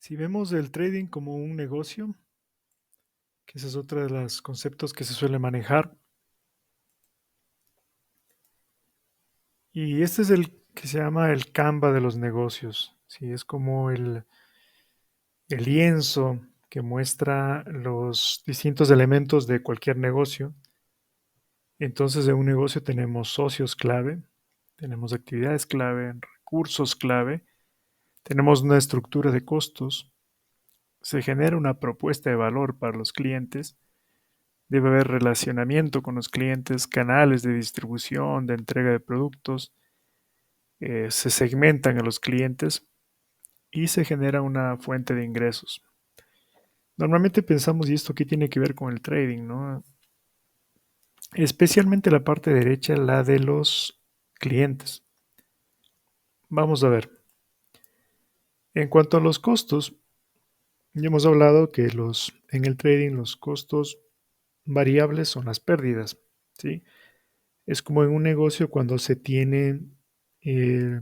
Si vemos el trading como un negocio, que ese es otro de los conceptos que se suele manejar, y este es el que se llama el Canva de los negocios, ¿sí? Es como el lienzo que muestra los distintos elementos de cualquier negocio. Entonces, en un negocio tenemos socios clave, tenemos actividades clave, recursos clave, tenemos una estructura de costos, se genera una propuesta de valor para los clientes. Debe haber relacionamiento con los clientes, canales de distribución, de entrega de productos, se segmentan a los clientes y se genera una fuente de ingresos. Normalmente pensamos, ¿y esto qué tiene que ver con el trading? ¿No? Especialmente la parte derecha, la de los clientes. Vamos a ver. En cuanto a los costos, ya hemos hablado que en el trading los costos variables son las pérdidas, ¿sí? Es como en un negocio cuando se tiene eh,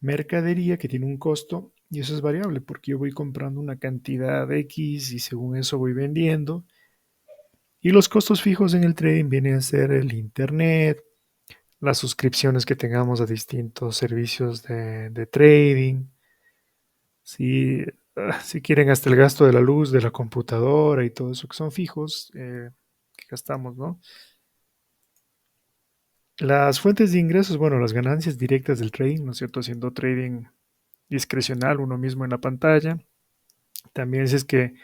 mercadería que tiene un costo y eso es variable porque yo voy comprando una cantidad de X y según eso voy vendiendo. Y los costos fijos en el trading vienen a ser el internet, las suscripciones que tengamos a distintos servicios de trading, si, si quieren hasta el gasto de la luz, de la computadora y todo eso que son fijos, que gastamos, ¿no? Las fuentes de ingresos, bueno, las ganancias directas del trading, ¿no es cierto? Haciendo trading discrecional uno mismo en la pantalla. También si es que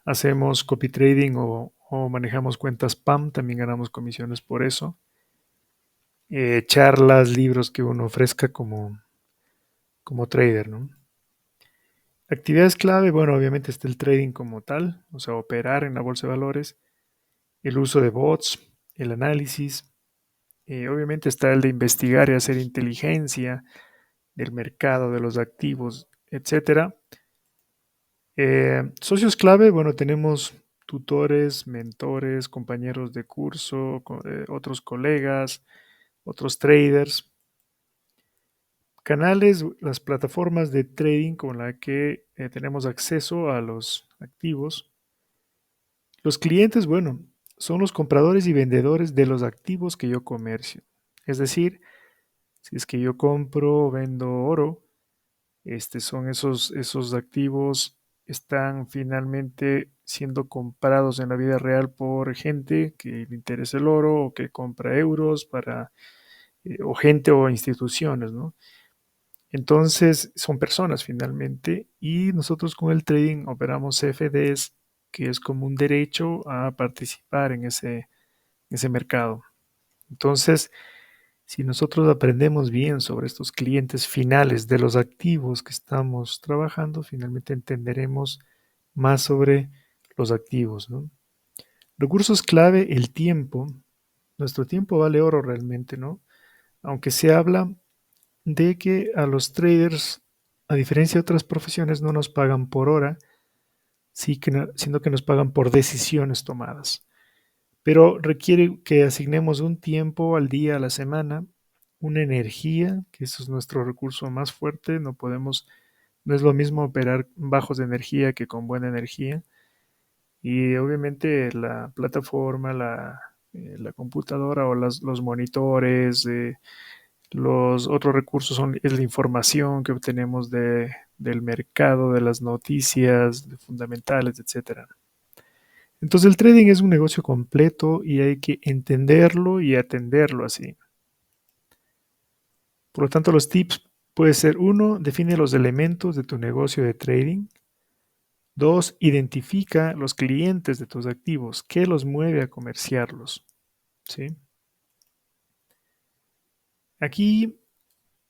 hacemos copy trading o manejamos cuentas PAM, también ganamos comisiones por eso. Charlas, libros que uno ofrezca como trader, ¿no? Actividades clave, bueno, obviamente está el trading como tal, o sea, operar en la bolsa de valores, el uso de bots, el análisis, obviamente está el de investigar y hacer inteligencia del mercado, de los activos, etcétera. Socios clave, bueno, tenemos tutores, mentores, compañeros de curso, otros colegas, otros traders, canales, las plataformas de trading con la que tenemos acceso a los activos. Los clientes, bueno, son los compradores y vendedores de los activos que yo comercio. Es decir, si es que yo compro o vendo oro, son esos activos están finalmente siendo comprados en la vida real por gente que le interesa el oro o que compra euros o gente o instituciones, ¿no? Entonces son personas finalmente y nosotros con el trading operamos CFDs, que es como un derecho a participar en ese mercado. Entonces, si nosotros aprendemos bien sobre estos clientes finales de los activos que estamos trabajando, finalmente entenderemos más sobre los activos, ¿no? Recursos clave, el tiempo. Nuestro tiempo vale oro realmente, ¿no? Aunque se habla de que a los traders, a diferencia de otras profesiones, no nos pagan por hora, sino que nos pagan por decisiones tomadas. Pero requiere que asignemos un tiempo al día, a la semana, una energía, que eso es nuestro recurso más fuerte, no es lo mismo operar bajos de energía que con buena energía. Y obviamente la plataforma, la computadora o los monitores, los otros recursos es la información que obtenemos del mercado, de las noticias, de fundamentales, etcétera. Entonces el trading es un negocio completo y hay que entenderlo y atenderlo así. Por lo tanto, los tips puede ser: uno, define los elementos de tu negocio de trading. Dos, identifica los clientes de tus activos. ¿Qué los mueve a comerciarlos? ¿Sí? Aquí,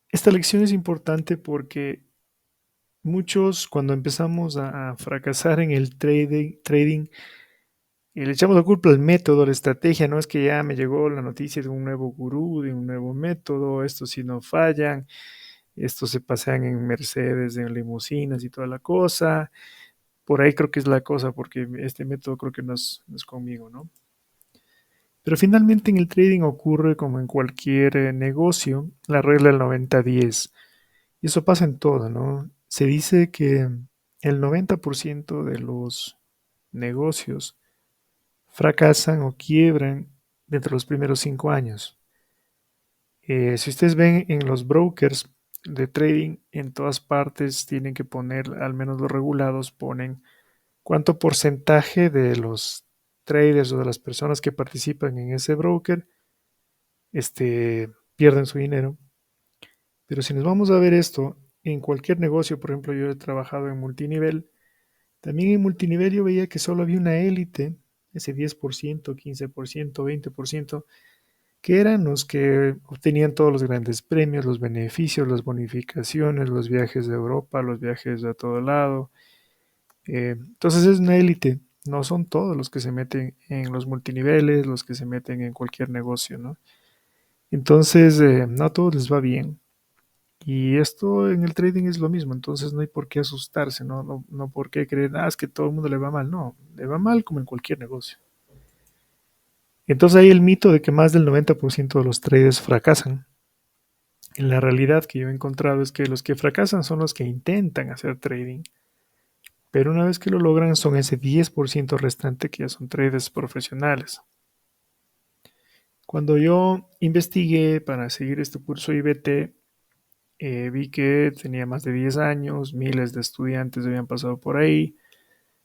esta lección es importante porque muchos, cuando empezamos a fracasar en el trading y le echamos la culpa al método, a la estrategia, no es que ya me llegó la noticia de un nuevo gurú, de un nuevo método, estos sí no fallan, estos se pasean en Mercedes, en limusinas y toda la cosa. Por ahí creo que es la cosa, porque este método creo que no es conmigo, ¿no? Pero finalmente en el trading ocurre como en cualquier negocio, la regla del 90-10. Y eso pasa en todo, ¿no? Se dice que el 90% de los negocios fracasan o quiebran dentro de los primeros 5 años. Si ustedes ven en los brokers de trading, en todas partes tienen que poner, al menos los regulados, ponen cuánto porcentaje de los traders o de las personas que participan en ese broker pierden su dinero. Pero si nos vamos a ver esto, en cualquier negocio, por ejemplo, yo he trabajado en multinivel, también en multinivel yo veía que solo había una élite, ese 10%, 15%, 20%, que eran los que obtenían todos los grandes premios, los beneficios, las bonificaciones, los viajes de Europa, los viajes a todo lado. Entonces es una élite, no son todos los que se meten en los multiniveles, los que se meten en cualquier negocio, ¿no? Entonces, no a todos les va bien. Y esto en el trading es lo mismo, entonces no hay por qué asustarse, ¿no? No por qué creer, es que todo el mundo le va mal, no, le va mal como en cualquier negocio. Entonces hay el mito de que más del 90% de los traders fracasan. En la realidad que yo he encontrado es que los que fracasan son los que intentan hacer trading, pero una vez que lo logran son ese 10% restante que ya son traders profesionales. Cuando yo investigué para seguir este curso IBT, vi que tenía más de 10 años, miles de estudiantes habían pasado por ahí,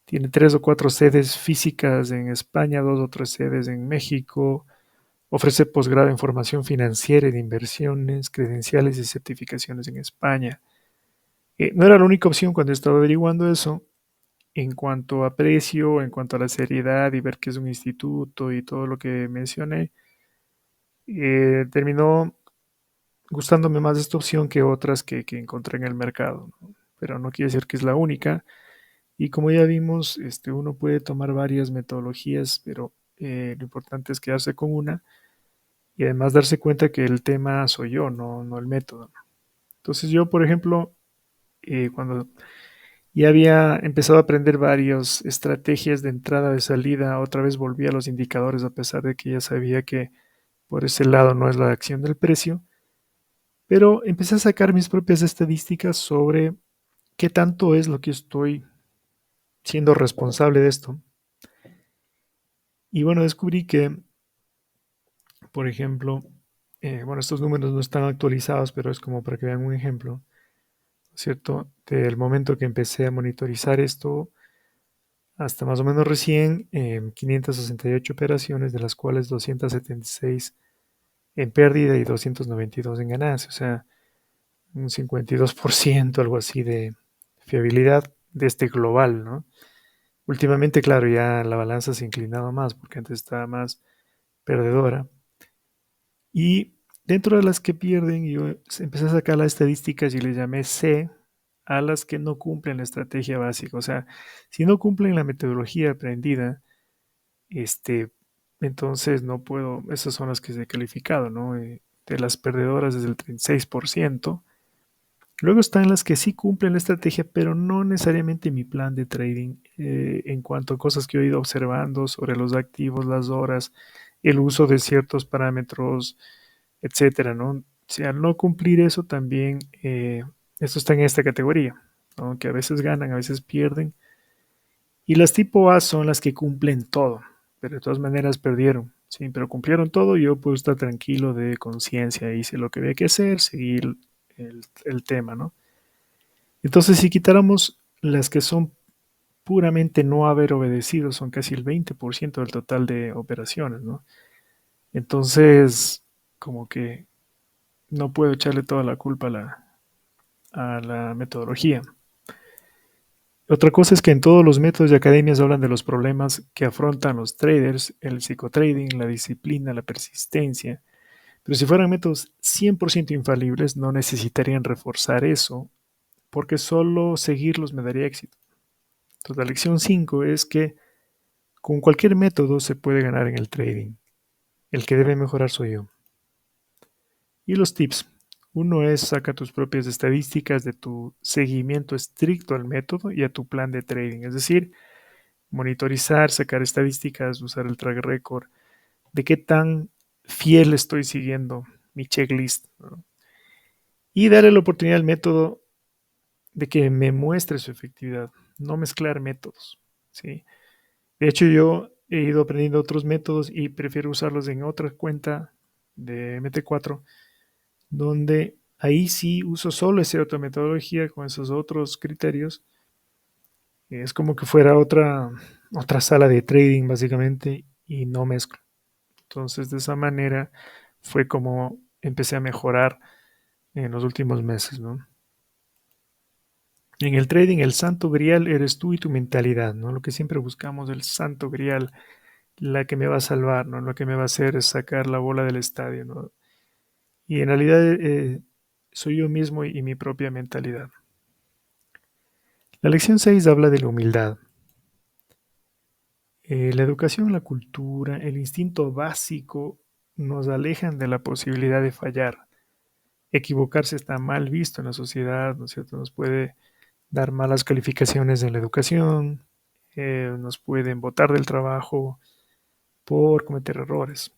tiene 3 o 4 sedes físicas en España, 2 o 3 sedes en México, ofrece posgrado en formación financiera y de inversiones, credenciales y certificaciones en España. No era la única opción cuando estaba averiguando eso. En cuanto a precio, en cuanto a la seriedad y ver que es un instituto y todo lo que mencioné, terminó gustándome más esta opción que otras que encontré en el mercado, ¿no? Pero no quiere decir que es la única. Y como ya vimos, uno puede tomar varias metodologías, pero lo importante es quedarse con una y además darse cuenta que el tema soy yo, no el método. Entonces yo, por ejemplo, cuando ya había empezado a aprender varias estrategias de entrada, de salida, otra vez volví a los indicadores a pesar de que ya sabía que por ese lado no es la acción del precio, pero empecé a sacar mis propias estadísticas sobre qué tanto es lo que estoy siendo responsable de esto. Y bueno, descubrí que, por ejemplo, bueno, estos números no están actualizados, pero es como para que vean un ejemplo, ¿cierto? Del momento que empecé a monitorizar esto hasta más o menos recién, 568 operaciones, de las cuales 276 en pérdida y 292 en ganancia, o sea, un 52%, algo así de fiabilidad de este global, ¿no? Últimamente, claro, ya la balanza se ha inclinado más, porque antes estaba más perdedora. Y dentro de las que pierden, yo empecé a sacar las estadísticas y le llamé C a las que no cumplen la estrategia básica. O sea, si no cumplen la metodología aprendida, este, entonces no puedo, esas son las que se he calificado, ¿no? De las perdedoras desde el 36%. Luego están las que sí cumplen la estrategia, pero no necesariamente mi plan de trading, en cuanto a cosas que he ido observando sobre los activos, las horas, el uso de ciertos parámetros, etcétera, ¿no? Si al no cumplir eso también, esto está en esta categoría, ¿no? Que a veces ganan, a veces pierden. Y las tipo A son las que cumplen todo, pero de todas maneras perdieron. Sí, pero cumplieron todo, yo puedo estar tranquilo de conciencia, hice lo que había que hacer, seguir el tema, ¿no? Entonces, si quitáramos las que son puramente no haber obedecido, son casi el 20% del total de operaciones, ¿no? Entonces, como que no puedo echarle toda la culpa a la metodología. Otra cosa es que en todos los métodos y academias hablan de los problemas que afrontan los traders, el psicotrading, la disciplina, la persistencia. Pero si fueran métodos 100% infalibles, no necesitarían reforzar eso, porque solo seguirlos me daría éxito. Entonces, la lección 5 es que con cualquier método se puede ganar en el trading. El que debe mejorar soy yo. Y los tips. Uno es saca tus propias estadísticas de tu seguimiento estricto al método y a tu plan de trading. Es decir, monitorizar, sacar estadísticas, usar el track record, de qué tan fiel estoy siguiendo mi checklist, ¿no? Y darle la oportunidad al método de que me muestre su efectividad. no mezclar métodos, ¿sí? De hecho, yo he ido aprendiendo otros métodos y prefiero usarlos en otra cuenta de MT4, donde ahí sí uso solo esa otra metodología con esos otros criterios. Es como que fuera otra sala de trading, básicamente, y no mezclo. Entonces, de esa manera fue como empecé a mejorar en los últimos meses, ¿no? En el trading, el santo grial eres tú y tu mentalidad, ¿no? Lo que siempre buscamos, el santo grial, la que me va a salvar, ¿no? Lo que me va a hacer es sacar la bola del estadio, ¿no? Y en realidad soy yo mismo y mi propia mentalidad. La lección 6 habla de la humildad. La educación, la cultura, el instinto básico nos alejan de la posibilidad de fallar. Equivocarse está mal visto en la sociedad, ¿no es cierto? Nos puede dar malas calificaciones en la educación, nos pueden botar del trabajo por cometer errores.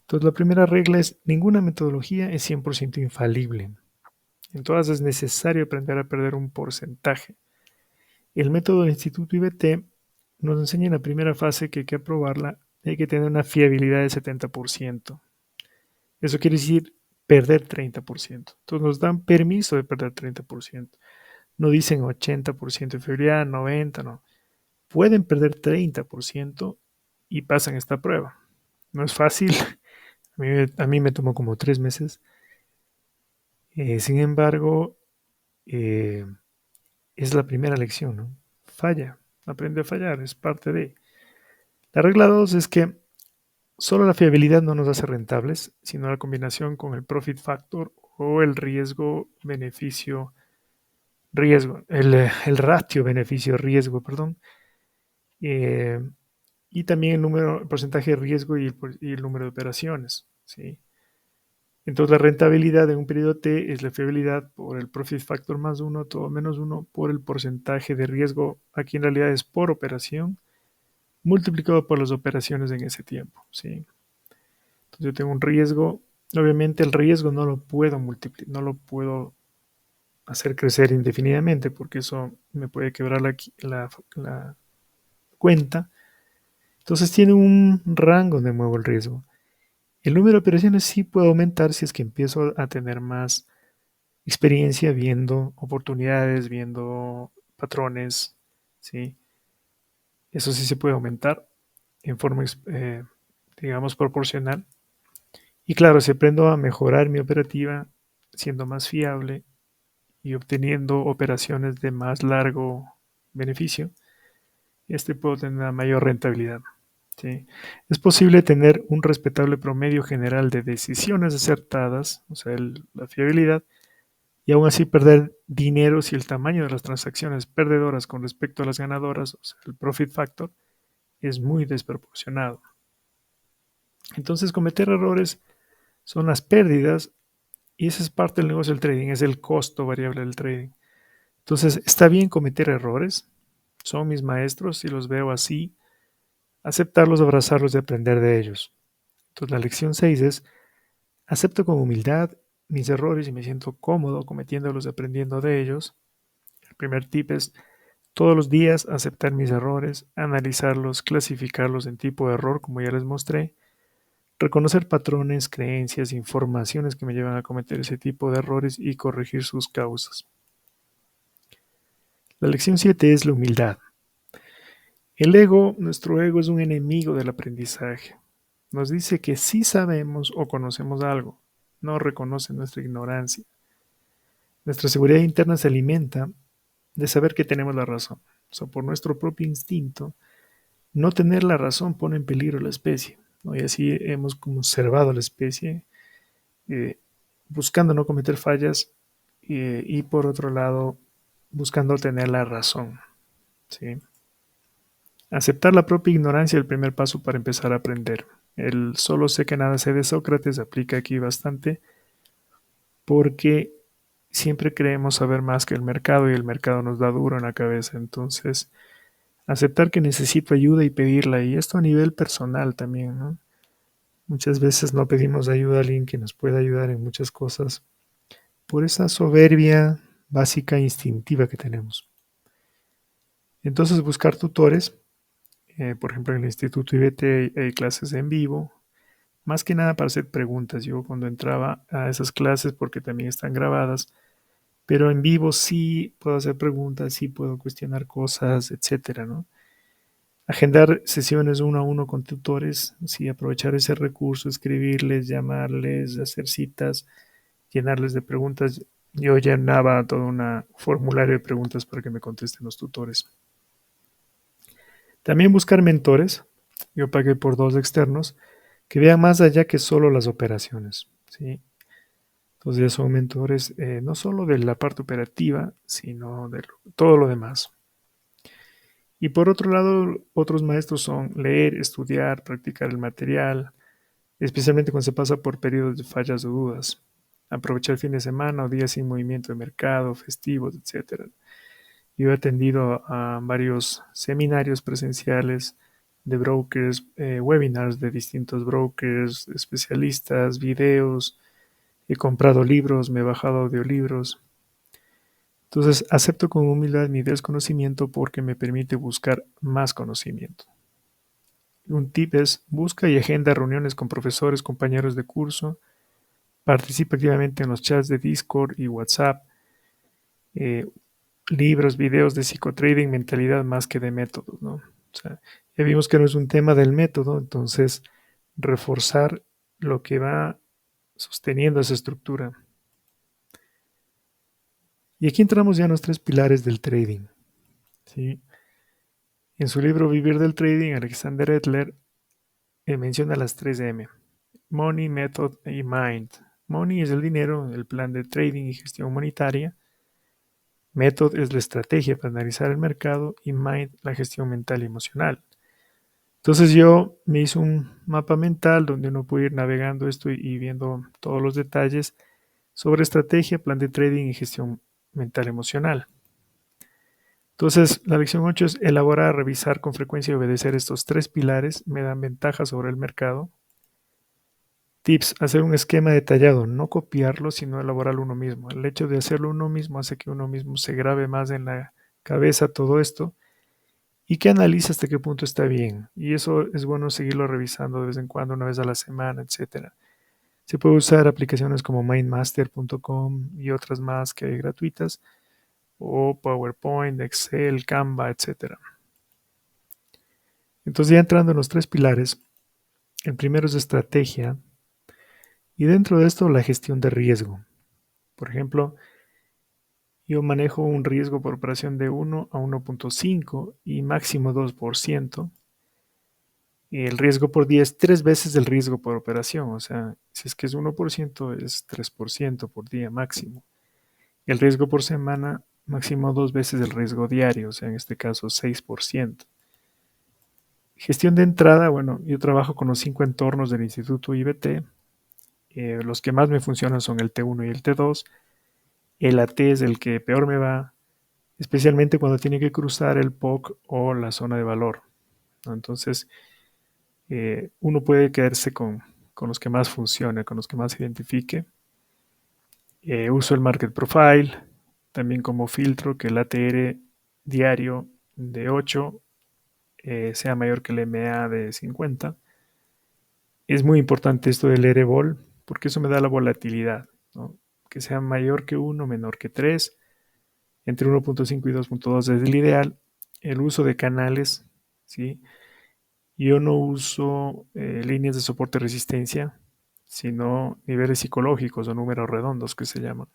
Entonces, la primera regla es, ninguna metodología es 100% infalible. En todas es necesario aprender a perder un porcentaje. El método del Instituto IBT nos enseña en la primera fase que hay que aprobarla, hay que tener una fiabilidad del 70%. Eso quiere decir perder 30%. Entonces nos dan permiso de perder 30%. No dicen 80% de fiabilidad, 90%, no. Pueden perder 30% y pasan esta prueba. No es fácil. A mí me tomó como 3 meses. Sin embargo, eh, es la primera lección, ¿no? Falla, aprende a fallar, es parte de. La regla 2 es que solo la fiabilidad no nos hace rentables, sino la combinación con el profit factor o el riesgo-beneficio, el ratio beneficio-riesgo, perdón, eh, y también el porcentaje de riesgo y el número de operaciones, ¿sí? Entonces la rentabilidad de un periodo T es la fiabilidad por el profit factor más uno, todo menos uno, por el porcentaje de riesgo, aquí en realidad es por operación, multiplicado por las operaciones en ese tiempo, ¿sí? Entonces yo tengo un riesgo, obviamente el riesgo no lo puedo multiplicar, no lo puedo hacer crecer indefinidamente porque eso me puede quebrar la cuenta. Entonces tiene un rango donde muevo el riesgo. El número de operaciones sí puede aumentar si es que empiezo a tener más experiencia viendo oportunidades, viendo patrones, ¿sí? Eso sí se puede aumentar en forma, digamos, proporcional. Y claro, si aprendo a mejorar mi operativa, siendo más fiable y obteniendo operaciones de más largo beneficio, puedo tener una mayor rentabilidad. ¿Sí? Es posible tener un respetable promedio general de decisiones acertadas, o sea, la fiabilidad, y aún así perder dinero si el tamaño de las transacciones perdedoras con respecto a las ganadoras, o sea, el profit factor, es muy desproporcionado. Entonces, cometer errores son las pérdidas y esa es parte del negocio del trading, es el costo variable del trading. Entonces, está bien cometer errores, son mis maestros y los veo así, aceptarlos, abrazarlos y aprender de ellos. Entonces, la lección 6 es, acepto con humildad mis errores y me siento cómodo cometiéndolos y aprendiendo de ellos. El primer tip es todos los días aceptar mis errores, analizarlos, clasificarlos en tipo de error, como ya les mostré, reconocer patrones, creencias, informaciones que me llevan a cometer ese tipo de errores y corregir sus causas. La lección 7 es la humildad. El ego, nuestro ego es un enemigo del aprendizaje. Nos dice que sí sabemos o conocemos algo, no reconoce nuestra ignorancia. Nuestra seguridad interna se alimenta de saber que tenemos la razón. O sea, por nuestro propio instinto, no tener la razón pone en peligro la especie, ¿no? Y así hemos conservado la especie, eh, buscando no cometer fallas y por otro lado, buscando tener la razón, ¿sí? Aceptar la propia ignorancia es el primer paso para empezar a aprender. El solo sé que nada sé de Sócrates aplica aquí bastante porque siempre creemos saber más que el mercado y el mercado nos da duro en la cabeza. Entonces, aceptar que necesito ayuda y pedirla. Y esto a nivel personal también, ¿no? Muchas veces no pedimos ayuda a alguien que nos pueda ayudar en muchas cosas por esa soberbia básica e instintiva que tenemos. Entonces buscar tutores, por ejemplo en el Instituto IBT hay clases en vivo, más que nada para hacer preguntas. Yo cuando entraba a esas clases, porque también están grabadas, pero en vivo sí puedo hacer preguntas, sí puedo cuestionar cosas, etcétera, ¿no? Agendar sesiones uno a uno con tutores, sí, aprovechar ese recurso, escribirles, llamarles, hacer citas, llenarles de preguntas. Yo llenaba todo un formulario de preguntas para que me contesten los tutores. También buscar mentores. Yo pagué por dos externos que vean más allá que solo las operaciones, ¿sí? Entonces ya son mentores no solo de la parte operativa, sino de todo lo demás. Y por otro lado, otros maestros son leer, estudiar, practicar el material, especialmente cuando se pasa por periodos de fallas o dudas. Aprovechar el fin de semana o días sin movimiento de mercado, festivos, etcétera. Yo he atendido a varios seminarios presenciales de brokers, webinars de distintos brokers, especialistas, videos. He comprado libros, me he bajado audiolibros. Entonces, acepto con humildad mi desconocimiento porque me permite buscar más conocimiento. Un tip es, busca y agenda reuniones con profesores, compañeros de curso, participa activamente en los chats de Discord y WhatsApp, eh, libros, videos de psicotrading, mentalidad más que de métodos, ¿no? O sea, ya vimos que no es un tema del método, entonces reforzar lo que va sosteniendo esa estructura. Y aquí entramos ya en los tres pilares del trading, ¿sí? En su libro Vivir del Trading, Alexander Edler menciona las tres M: Money, Method y Mind. Money es el dinero, el plan de trading y gestión monetaria. Method es la estrategia para analizar el mercado y Mind la gestión mental y emocional. Entonces yo me hice un mapa mental donde uno puede ir navegando esto y viendo todos los detalles sobre estrategia, plan de trading y gestión mental emocional. Entonces, la lección 8 es elaborar, revisar con frecuencia y obedecer estos tres pilares. Me dan ventajas sobre el mercado. Tips: hacer un esquema detallado, no copiarlo, sino elaborarlo uno mismo. El hecho de hacerlo uno mismo hace que uno mismo se grabe más en la cabeza todo esto y que analice hasta qué punto está bien. Y eso es bueno seguirlo revisando de vez en cuando, una vez a la semana, etcétera. Se puede usar aplicaciones como mindmaster.com y otras más que hay gratuitas, o PowerPoint, Excel, Canva, etcétera. Entonces, ya entrando en los tres pilares, el primero es estrategia y dentro de esto la gestión de riesgo. Por ejemplo, yo manejo un riesgo por operación de 1 a 1.5 y máximo 2%. Y el riesgo por día es tres veces el riesgo por operación. O sea, si es que es 1%, es 3% por día máximo. El riesgo por semana, máximo dos veces el riesgo diario. O sea, en este caso, 6%. Gestión de entrada, bueno, yo trabajo con los 5 entornos del Instituto IBT. Los que más me funcionan son el T1 y el T2. El AT es el que peor me va, especialmente cuando tiene que cruzar el POC o la zona de valor, ¿no? Entonces, uno puede quedarse con los que más funcione, con los que más se identifique. Uso el Market Profile, también como filtro que el ATR diario de 8 sea mayor que el MA de 50. Es muy importante esto del Erebol, porque eso me da la volatilidad, ¿no? Que sea mayor que 1, menor que 3, entre 1.5 y 2.2 es el ideal. El uso de canales, ¿sí? Yo no uso líneas de soporte resistencia, sino niveles psicológicos o números redondos que se llaman.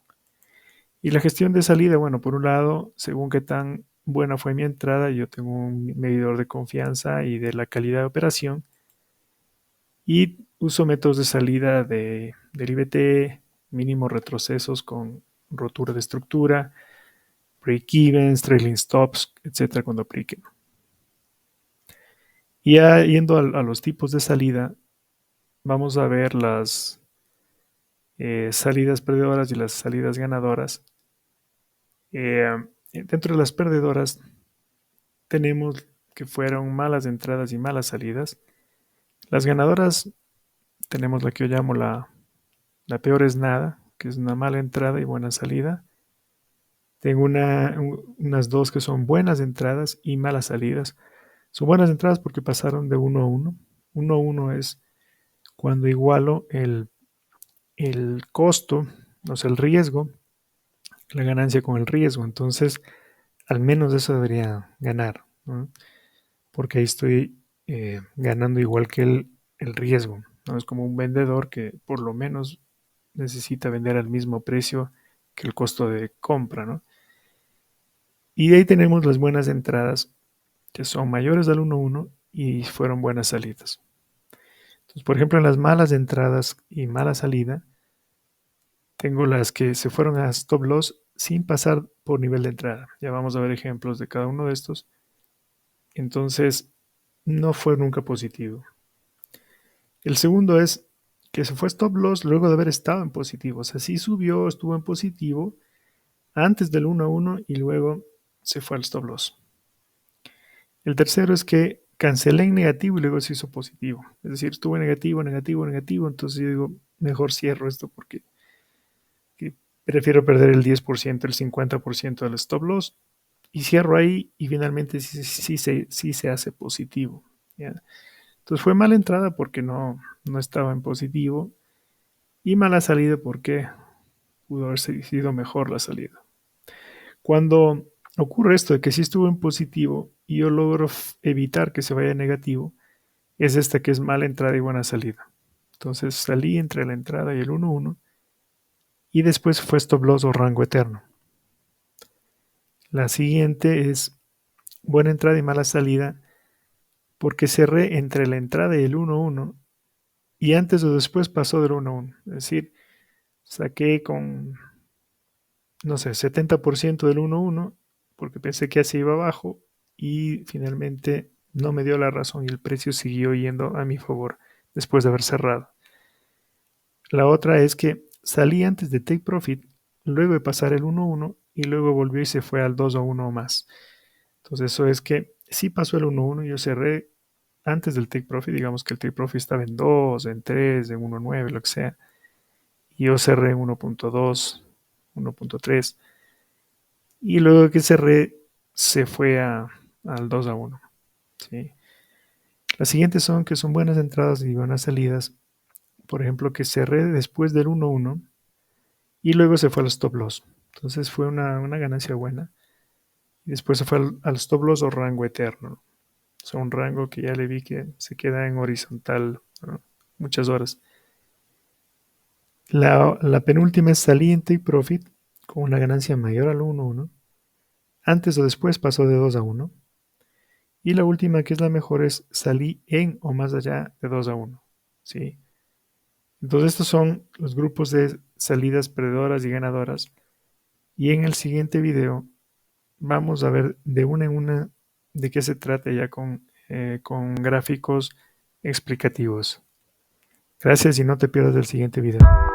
Y la gestión de salida, bueno, por un lado, según qué tan buena fue mi entrada, yo tengo un medidor de confianza y de la calidad de operación y uso métodos de salida del IBT, mínimos retrocesos con rotura de estructura, break-evens, trailing stops, etcétera, cuando apliquen. Y ya yendo a los tipos de salida, vamos a ver las salidas perdedoras y las salidas ganadoras. Dentro de las perdedoras tenemos que fueron malas entradas y malas salidas. Las ganadoras tenemos la que yo llamo la peor es nada, que es una mala entrada y buena salida. Tengo unas dos que son buenas entradas y malas salidas. Son buenas entradas porque pasaron de 1 a 1. 1 a 1 es cuando igualo el costo, o sea, el riesgo, la ganancia con el riesgo. Entonces, al menos eso debería ganar, ¿no? Porque ahí estoy ganando igual que el riesgo, ¿no? Es como un vendedor que por lo menos necesita vender al mismo precio que el costo de compra, ¿no? Y de ahí tenemos las buenas entradas, que son mayores al 1-1 y fueron buenas salidas. Entonces, por ejemplo, en las malas entradas y mala salida, tengo las que se fueron a stop loss sin pasar por nivel de entrada. Ya vamos a ver ejemplos de cada uno de estos. Entonces, no fue nunca positivo. El segundo es que se fue stop loss luego de haber estado en positivo. O sea, sí subió, estuvo en positivo antes del 1 a 1 y luego se fue al stop loss. El tercero es que cancelé en negativo y luego se hizo positivo. Es decir, estuvo en negativo, negativo, negativo. Entonces yo digo, mejor cierro esto porque prefiero perder el 10%, el 50% del stop loss y cierro ahí y finalmente sí se hace positivo. ¿Ya? Entonces fue mala entrada porque no estaba en positivo y mala salida porque pudo haber sido mejor la salida. Cuando ocurre esto de que sí estuvo en positivo y yo logro evitar que se vaya a negativo, es esta que es mala entrada y buena salida. Entonces salí entre la entrada y el 1-1 y después fue stop loss o rango eterno. La siguiente es buena entrada y mala salida porque cerré entre la entrada y el 1-1 y antes o después pasó del 1-1. Es decir, saqué con, no sé, 70% del 1-1 porque pensé que así iba abajo y finalmente no me dio la razón y el precio siguió yendo a mi favor después de haber cerrado. La otra es que salí antes de take profit, luego de pasar el 1-1 y luego volvió y se fue al 2-1 o más. Entonces eso es que sí pasó el 1-1, yo cerré antes del take profit, digamos que el take profit estaba en 2, en 3, en 1.9, lo que sea. Y yo cerré en 1.2, 1.3. Y luego de que cerré, se fue al 2-1. ¿Sí? Las siguientes son que son buenas entradas y buenas salidas. Por ejemplo, que cerré después del 1-1 y luego se fue al stop loss. Entonces fue una ganancia buena. Y después se fue al stop loss o rango eterno. O sea, un rango que ya le vi que se queda en horizontal, ¿no? Muchas horas. La penúltima es salí en take profit con una ganancia mayor al 1-1. Antes o después pasó de 2-1. Y la última, que es la mejor, es salí en o más allá de 2-1. ¿Sí? Entonces estos son los grupos de salidas perdedoras y ganadoras. Y en el siguiente video vamos a ver de una en una de qué se trata ya con gráficos explicativos. Gracias y no te pierdas el siguiente video.